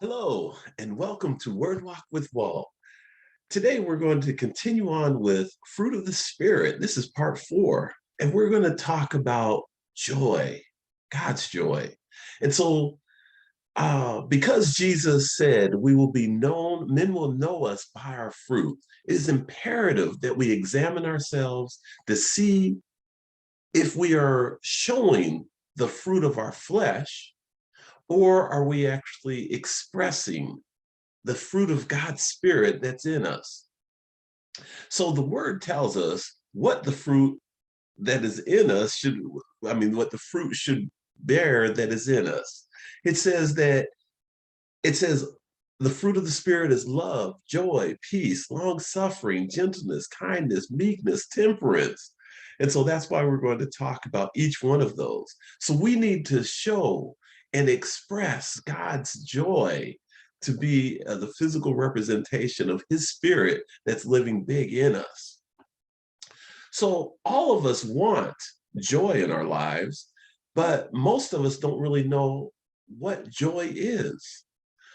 Hello, and welcome to Word Walk with Wall. Today, we're going to continue on with Fruit of the Spirit. This is part 4, and we're going to talk about joy, God's joy. And so, because Jesus said we will be known, men will know us by our fruit, it is imperative that we examine ourselves to see if we are showing the fruit of our flesh, or are we actually expressing the fruit of God's Spirit that's in us. So the word tells us what the fruit that is in us what the fruit should bear that is in us. It says that, it says, the fruit of the Spirit is love, joy, peace, long suffering, gentleness, kindness, meekness, temperance. And so that's why we're going to talk about each one of those. So we need to show and express God's joy to be the physical representation of his spirit that's living big in us. So all of us want joy in our lives, but most of us don't really know what joy is.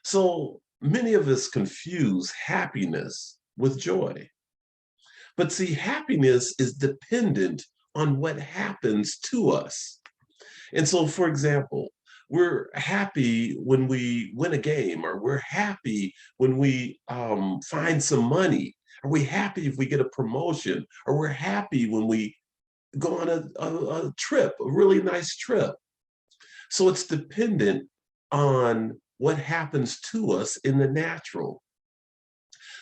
So many of us confuse happiness with joy. But see, happiness is dependent on what happens to us. And so, for example, we're happy when we win a game, or we're happy when we find some money. Are we happy if we get a promotion? Or we're happy when we go on a trip, a really nice trip. So it's dependent on what happens to us in the natural.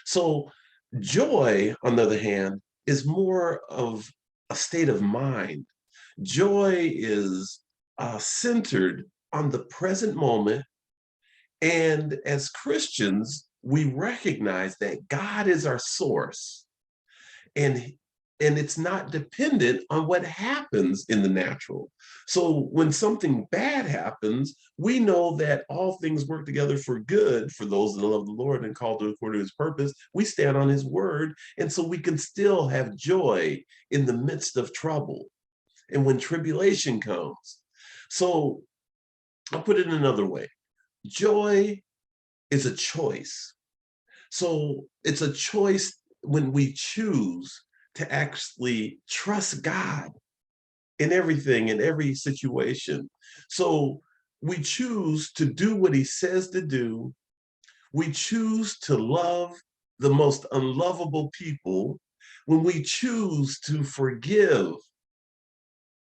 So joy, on the other hand, is more of a state of mind. Joy is centered on the present moment. And as Christians, we recognize that God is our source. And and it's not dependent on what happens in the natural. So when something bad happens, we know that all things work together for good for those that love the Lord and called according to his purpose. We stand on his word, and so we can still have joy in the midst of trouble and when tribulation comes. So I'll put it another way. Joy is a choice. So it's a choice when we choose to actually trust God in everything, in every situation. So we choose to do what he says to do. We choose to love the most unlovable people. When we choose to forgive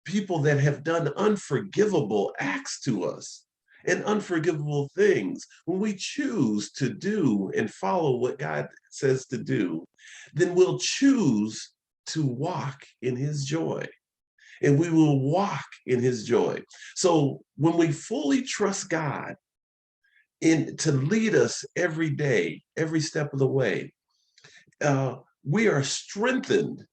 people that have done unforgivable acts to us and unforgivable things, when we choose to do and follow what God says to do, then we'll choose to walk in his joy, and we will walk in his joy. So when we fully trust God in to lead us every day, every step of the way, we are strengthened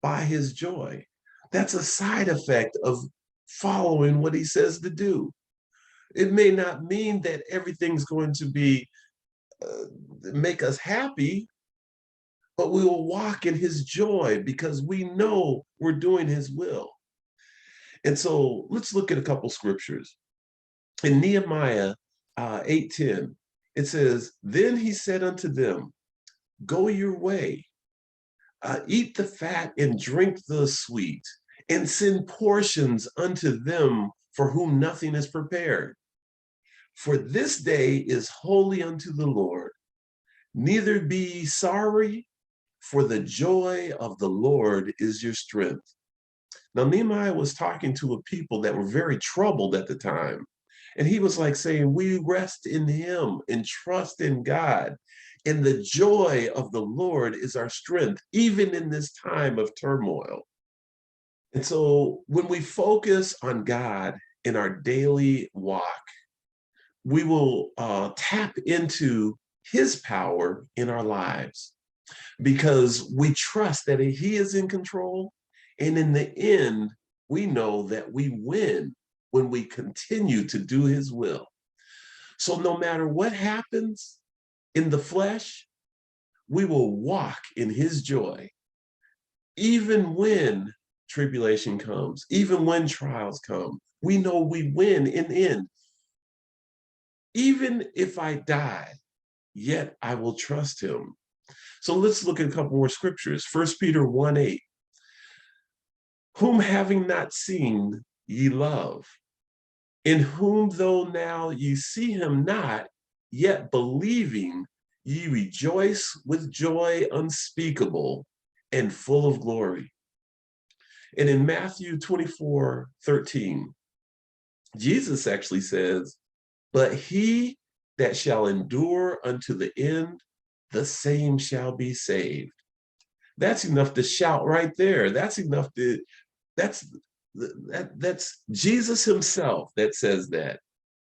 by his joy. That's a side effect of following what he says to do. It may not mean that everything's going to be make us happy, but we will walk in his joy because we know we're doing his will. And so let's look at a couple scriptures. In Nehemiah 8:10, it says, "Then he said unto them, go your way, eat the fat and drink the sweet, and send portions unto them for whom nothing is prepared. For this day is holy unto the Lord. Neither be ye sorry, for the joy of the Lord is your strength." Now, Nehemiah was talking to a people that were very troubled at the time. And he was like saying, we rest in him and trust in God. And the joy of the Lord is our strength, even in this time of turmoil. And so when we focus on God in our daily walk, we will tap into his power in our lives because we trust that he is in control. And in the end, we know that we win when we continue to do his will. So no matter what happens in the flesh, we will walk in his joy, even when tribulation comes, even when trials come. We know we win in the end. Even if I die, yet I will trust him. So let's look at a couple more scriptures. 1 Peter 1:8, whom having not seen ye love, in whom though now ye see him not, yet believing ye rejoice with joy unspeakable and full of glory. And in Matthew 24:13, Jesus actually says, but he that shall endure unto the end, the same shall be saved. That's enough to shout right there. That's enough to, that's that's Jesus himself that says that.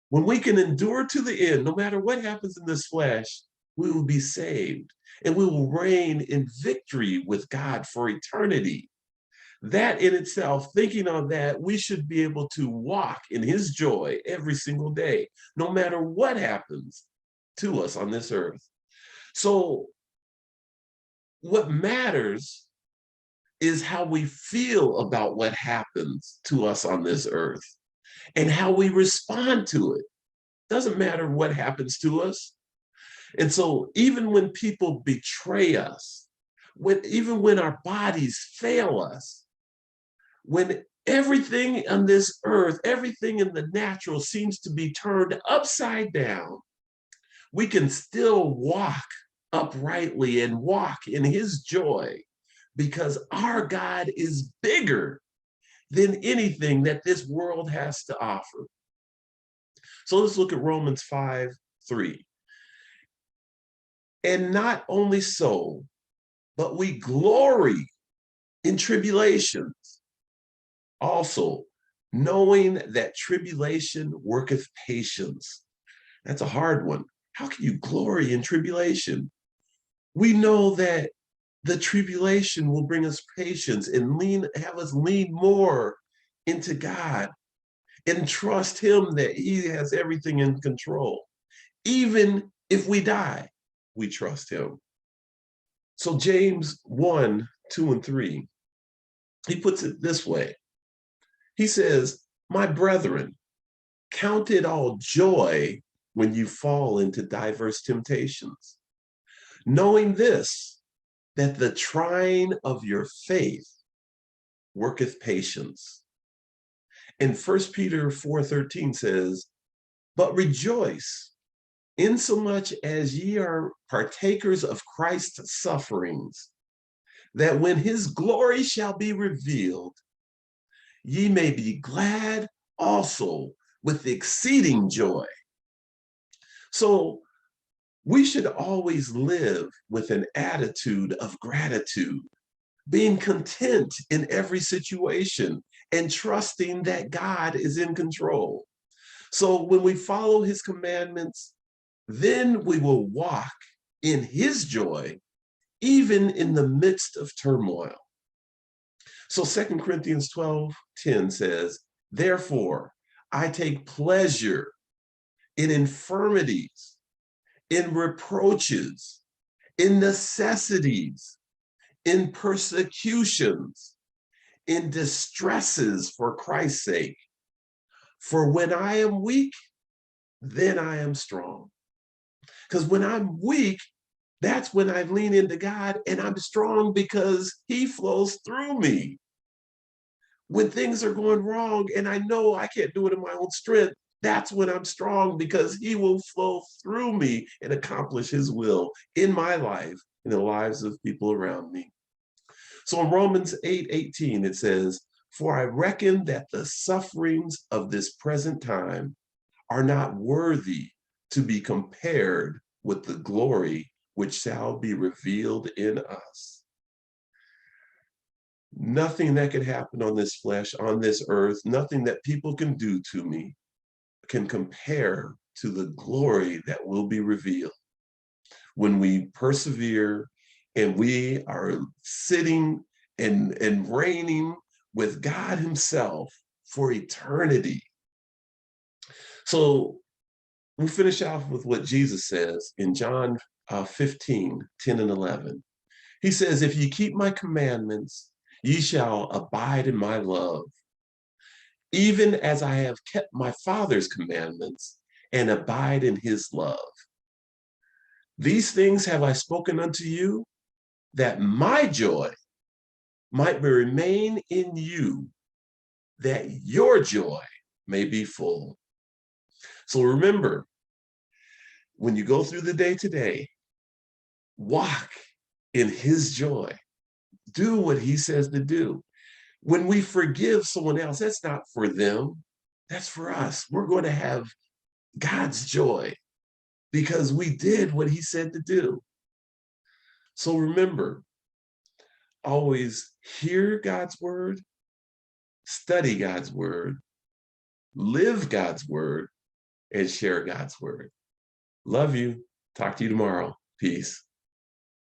When we can endure to the end, no matter what happens in this flesh, we will be saved and we will reign in victory with God for eternity. That in itself, thinking on that, we should be able to walk in his joy every single day, no matter what happens to us on this earth. So what matters is how we feel about what happens to us on this earth and how we respond to it. Doesn't matter what happens to us. And so even when people betray us, even when our bodies fail us, when everything on this earth, everything in the natural seems to be turned upside down, we can still walk uprightly and walk in his joy because our God is bigger than anything that this world has to offer. So let's look at Romans 5:3. And not only so, but we glory in tribulations, also knowing that tribulation worketh patience. That's a hard one. How can you glory in tribulation? We know that the tribulation will bring us patience and have us lean more into God and trust him that he has everything in control. Even if we die, we trust him. So James 1:2 and 3, he puts it this way. He says, my brethren, count it all joy when you fall into diverse temptations, knowing this, that the trying of your faith worketh patience. And 1 Peter 4:13 says, but rejoice insomuch as ye are partakers of Christ's sufferings, that when his glory shall be revealed, ye may be glad also with exceeding joy. So we should always live with an attitude of gratitude, being content in every situation and trusting that God is in control. So when we follow his commandments, then we will walk in his joy, even in the midst of turmoil. So 2 Corinthians 12:10 says, therefore, I take pleasure in infirmities, in reproaches, in necessities, in persecutions, in distresses for Christ's sake. For when I am weak, then I am strong. Because when I'm weak, that's when I lean into God, and I'm strong because he flows through me. When things are going wrong and I know I can't do it in my own strength, that's when I'm strong because he will flow through me and accomplish his will in my life, in the lives of people around me. So in Romans 8:18, it says, for I reckon that the sufferings of this present time are not worthy to be compared with the glory which shall be revealed in us. Nothing that could happen on this flesh, on this earth, nothing that people can do to me can compare to the glory that will be revealed when we persevere and we are sitting and reigning with God himself for eternity. So we'll finish off with what Jesus says in John 15:10 and 11. He says, if you keep my commandments, ye shall abide in my love, even as I have kept my Father's commandments and abide in his love. These things have I spoken unto you, that my joy might remain in you, that your joy may be full. So remember, when you go through the day today, walk in his joy. Do what he says to do. When we forgive someone else, that's not for them, that's for us. We're going to have God's joy because we did what he said to do. So remember, always hear God's word, study God's word, live God's word, and share God's word. Love you. Talk to you tomorrow. Peace.